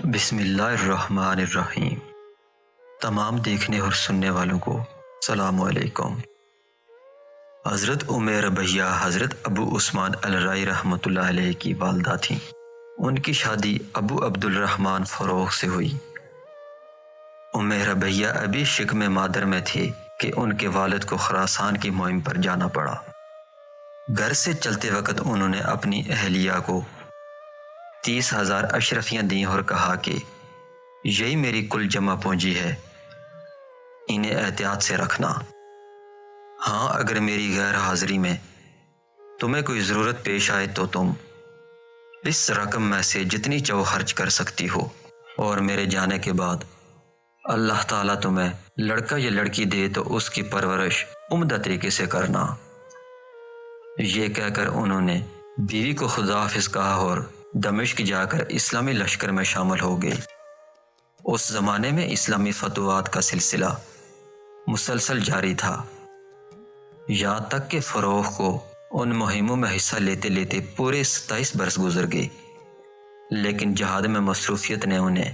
بسم اللہ الرحمن الرحیم۔ تمام دیکھنے اور سننے والوں کو السلام علیکم۔ حضرت ام ربیہ حضرت ابو عثمان الرائی رحمۃ اللہ علیہ کی والدہ تھیں۔ ان کی شادی ابو عبد الرحمن فروغ سے ہوئی۔ ام ربیہ ابھی شکم مادر میں تھے کہ ان کے والد کو خراسان کی مہم پر جانا پڑا۔ گھر سے چلتے وقت انہوں نے اپنی اہلیہ کو 30,000 اشرفیاں دیں اور کہا کہ یہی میری کل جمع پونجی ہے، انہیں احتیاط سے رکھنا۔ ہاں، اگر میری غیر حاضری میں تمہیں کوئی ضرورت پیش آئے تو تم اس رقم میں سے جتنی چاہو خرچ کر سکتی ہو، اور میرے جانے کے بعد اللہ تعالیٰ تمہیں لڑکا یا لڑکی دے تو اس کی پرورش عمدہ طریقے سے کرنا۔ یہ کہہ کر انہوں نے بیوی کو خدا حافظ کہا اور دمشق جا کر اسلامی لشکر میں شامل ہو گئے۔ اس زمانے میں اسلامی فتوحات کا سلسلہ مسلسل جاری تھا، یہاں تک کہ فروغ کو ان مہموں میں حصہ لیتے لیتے پورے 27 برس گزر گئے، لیکن جہاد میں مصروفیت نے انہیں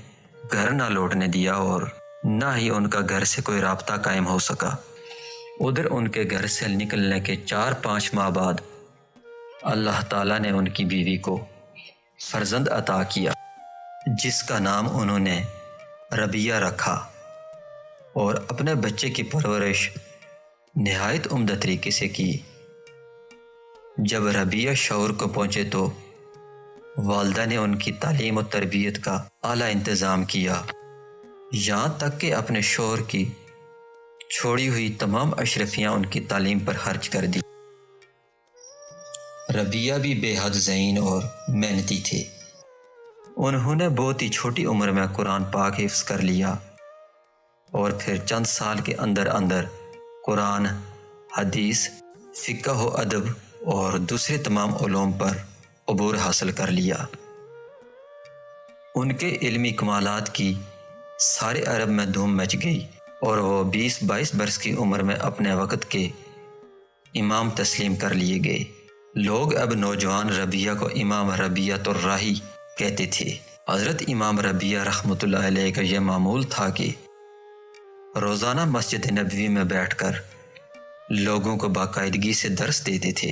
گھر نہ لوٹنے دیا اور نہ ہی ان کا گھر سے کوئی رابطہ قائم ہو سکا۔ ادھر ان کے گھر سے نکلنے کے 4-5 ماہ بعد اللہ تعالیٰ نے ان کی بیوی کو فرزند عطا کیا، جس کا نام انہوں نے ربیہ رکھا، اور اپنے بچے کی پرورش نہایت عمدہ طریقے سے کی۔ جب ربیہ شعور کو پہنچے تو والدہ نے ان کی تعلیم و تربیت کا اعلیٰ انتظام کیا، یہاں تک کہ اپنے شوہر کی چھوڑی ہوئی تمام اشرفیاں ان کی تعلیم پر خرچ کر دی۔ ربیہ بھی بے حد ذہین اور محنتی تھے۔ انہوں نے بہت ہی چھوٹی عمر میں قرآن پاک حفظ کر لیا، اور پھر چند سال کے اندر اندر قرآن، حدیث، فقہ و ادب اور دوسرے تمام علوم پر عبور حاصل کر لیا۔ ان کے علمی کمالات کی سارے عرب میں دھوم مچ گئی، اور وہ 20-22 برس کی عمر میں اپنے وقت کے امام تسلیم کر لیے گئے۔ لوگ اب نوجوان ربیہ کو امام ربیہ الرائی کہتے تھے۔ حضرت امام ربیہ رحمۃ اللہ علیہ کا یہ معمول تھا کہ روزانہ مسجد نبوی میں بیٹھ کر لوگوں کو باقاعدگی سے درس دیتے تھے،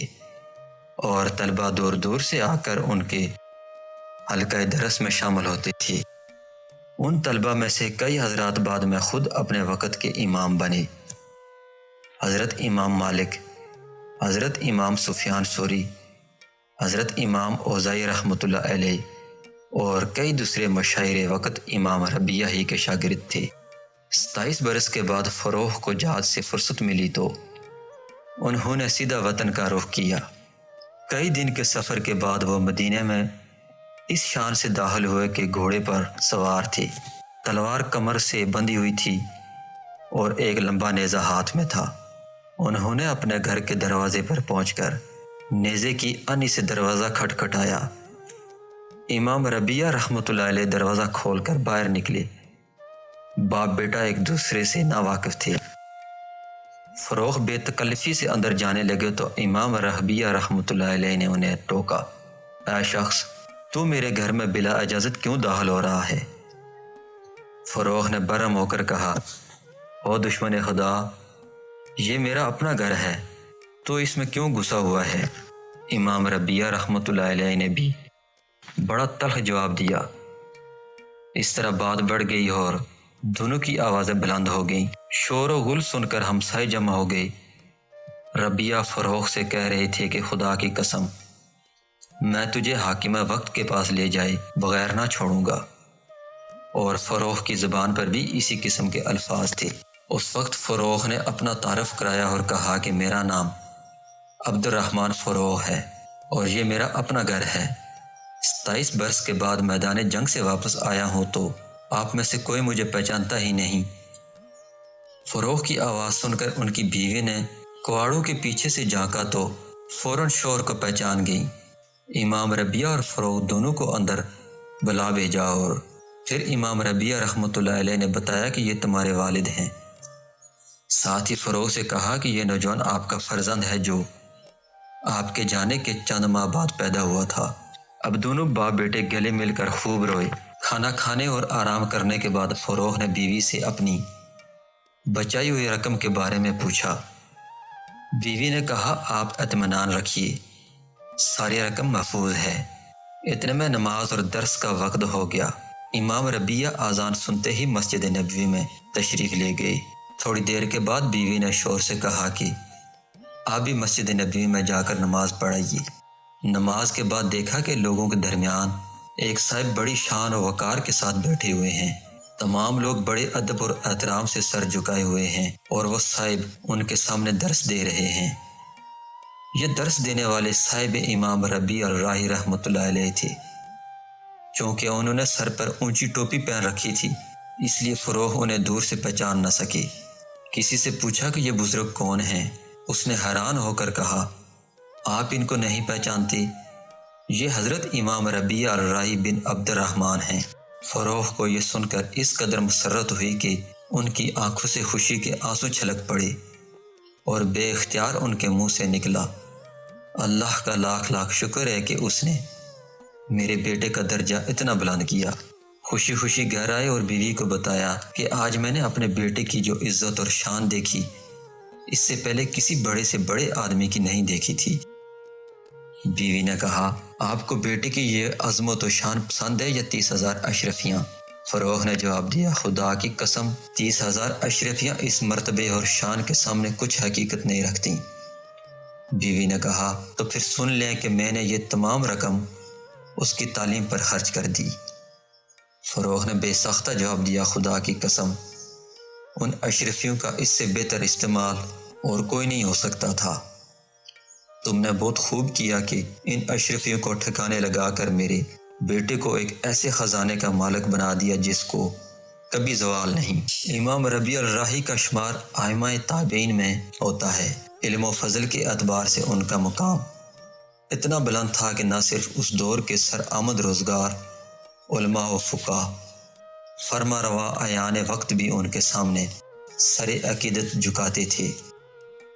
اور طلبہ دور دور سے آ کر ان کے حلقہ درس میں شامل ہوتے تھے۔ ان طلبہ میں سے کئی حضرات بعد میں خود اپنے وقت کے امام بنے۔ حضرت امام مالک، حضرت امام سفیان ثوری، حضرت امام اوزاعی رحمۃ اللہ علیہ اور کئی دوسرے مشاہیر وقت امام ربیہ ہی کے شاگرد تھے۔ 27 برس کے بعد فروغ کو جہاد سے فرصت ملی تو انہوں نے سیدھا وطن کا رخ کیا۔ کئی دن کے سفر کے بعد وہ مدینے میں اس شان سے داخل ہوئے کہ گھوڑے پر سوار تھے، تلوار کمر سے بندھی ہوئی تھی اور ایک لمبا نیزہ ہاتھ میں تھا۔ انہوں نے اپنے گھر کے دروازے پر پہنچ کر نیزے کی انی سے دروازہ کھٹکھٹایا۔ امام ربیہ رحمۃ اللہ علیہ دروازہ کھول کر باہر نکلے۔ باپ بیٹا ایک دوسرے سے ناواقف تھے۔ فروغ بے تکلفی سے اندر جانے لگے تو امام ربیہ رحمۃ اللہ علیہ نے انہیں ٹوکا، اے شخص، تو میرے گھر میں بلا اجازت کیوں داخل ہو رہا ہے؟ فروغ نے برہم ہو کر کہا، او دشمن خدا، یہ میرا اپنا گھر ہے، تو اس میں کیوں گھسا ہوا ہے؟ امام ربیہ رحمۃ اللہ علیہ نے بھی بڑا تلخ جواب دیا۔ اس طرح بات بڑھ گئی اور دونوں کی آوازیں بلند ہو گئیں۔ شور و غل سن کر ہمسائے جمع ہو گئے۔ ربیہ فروغ سے کہہ رہے تھے کہ خدا کی قسم، میں تجھے حاکمہ وقت کے پاس لے جائے بغیر نہ چھوڑوں گا، اور فروغ کی زبان پر بھی اسی قسم کے الفاظ تھے۔ اس وقت فروغ نے اپنا تعارف کرایا اور کہا کہ میرا نام عبد الرحمن فروغ ہے، اور یہ میرا اپنا گھر ہے۔ 27 برس کے بعد میدان جنگ سے واپس آیا ہوں تو آپ میں سے کوئی مجھے پہچانتا ہی نہیں۔ فروغ کی آواز سن کر ان کی بیوی نے کواڑوں کے پیچھے سے جھانکا تو فوراً شوہر کو پہچان گئی۔ امام ربیہ اور فروغ دونوں کو اندر بلا بھیجا، اور پھر امام ربیہ رحمۃ اللہ علیہ نے بتایا کہ یہ تمہارے والد ہیں۔ ساتھ ہی فروغ سے کہا کہ یہ نوجوان آپ کا فرزند ہے جو آپ کے جانے کے چند ماہ بعد پیدا ہوا تھا۔ اب دونوں باپ بیٹے گلے مل کر خوب روئے، کھانا کھانے اور آرام کرنے کے بعد فروغ نے بیوی سے اپنی بچائی ہوئی رقم کے بارے میں پوچھا۔ بیوی نے کہا، آپ اطمینان رکھیے، ساری رقم محفوظ ہے۔ اتنے میں نماز اور درس کا وقت ہو گیا۔ امام ربیہ اذان سنتے ہی مسجد نبوی میں تشریف لے گئے۔ تھوڑی دیر کے بعد بیوی نے شوہر سے کہا کہ آپ بھی مسجد نبوی میں جا کر نماز پڑھائیے۔ نماز کے بعد دیکھا کہ لوگوں کے درمیان ایک صاحب بڑی شان و وقار کے ساتھ بیٹھے ہوئے ہیں۔ تمام لوگ بڑے ادب اور احترام سے سر جھکائے ہوئے ہیں اور وہ صاحب ان کے سامنے درس دے رہے ہیں۔ یہ درس دینے والے صاحب امام ربیع الرائی رحمۃ اللہ علیہ تھے۔ چونکہ انہوں نے سر پر اونچی ٹوپی پہن رکھی تھی، اس لیے فروغ انہیں دور سے پہچان نہ سکے۔ کسی سے پوچھا کہ یہ بزرگ کون ہیں؟ اس نے حیران ہو کر کہا، آپ ان کو نہیں پہچانتے؟ یہ حضرت امام ربیع الرائی بن عبد الرحمن ہیں۔ فروغ کو یہ سن کر اس قدر مسرت ہوئی کہ ان کی آنکھوں سے خوشی کے آنسو چھلک پڑے اور بے اختیار ان کے منہ سے نکلا، اللہ کا لاکھ لاکھ شکر ہے کہ اس نے میرے بیٹے کا درجہ اتنا بلند کیا۔ خوشی خوشی گھر آئے اور بیوی کو بتایا کہ آج میں نے اپنے بیٹے کی جو عزت اور شان دیکھی، اس سے پہلے کسی بڑے سے بڑے آدمی کی نہیں دیکھی تھی۔ بیوی نے کہا، آپ کو بیٹے کی یہ عظمت و شان پسند ہے یا 30,000 اشرفیاں؟ فروغ نے جواب دیا، خدا کی قسم 30,000 اشرفیاں اس مرتبے اور شان کے سامنے کچھ حقیقت نہیں رکھتی۔ بیوی نے کہا، تو پھر سن لیں کہ میں نے یہ تمام رقم اس کی تعلیم پر خرچ کر دی۔ فروغ نے بے ساختہ جواب دیا، خدا کی قسم ان اشرفیوں کا اس سے بہتر استعمال اور کوئی نہیں ہو سکتا تھا۔ تم نے بہت خوب کیا کہ ان اشرفیوں کو ٹھکانے لگا کر میرے بیٹے کو ایک ایسے خزانے کا مالک بنا دیا جس کو کبھی زوال نہیں۔ امام ربیع الرائی کا شمار ائمہ تابعین میں ہوتا ہے۔ علم و فضل کے اعتبار سے ان کا مقام اتنا بلند تھا کہ نہ صرف اس دور کے سر آمد روزگار علماء و فقہا، فرما روا اعیان وقت بھی ان کے سامنے سر عقیدت جھکاتے تھے،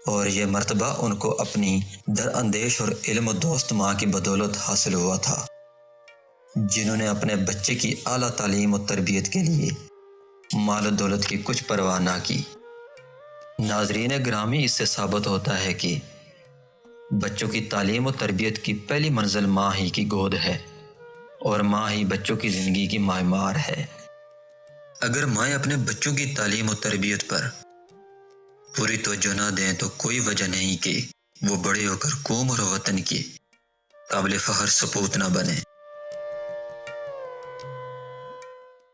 اور یہ مرتبہ ان کو اپنی در اندیش اور علم و دوست ماں کی بدولت حاصل ہوا تھا، جنہوں نے اپنے بچے کی اعلیٰ تعلیم و تربیت کے لیے مال و دولت کی کچھ پرواہ نہ کی۔ ناظرین گرامی، اس سے ثابت ہوتا ہے کہ بچوں کی تعلیم و تربیت کی پہلی منزل ماں ہی کی گود ہے، اور ماں ہی بچوں کی زندگی کی معمار ہے۔ اگر مائیں اپنے بچوں کی تعلیم و تربیت پر پوری توجہ نہ دیں تو کوئی وجہ نہیں کہ وہ بڑے ہو کر قوم اور وطن کے قابل فخر سپوت نہ بنیں۔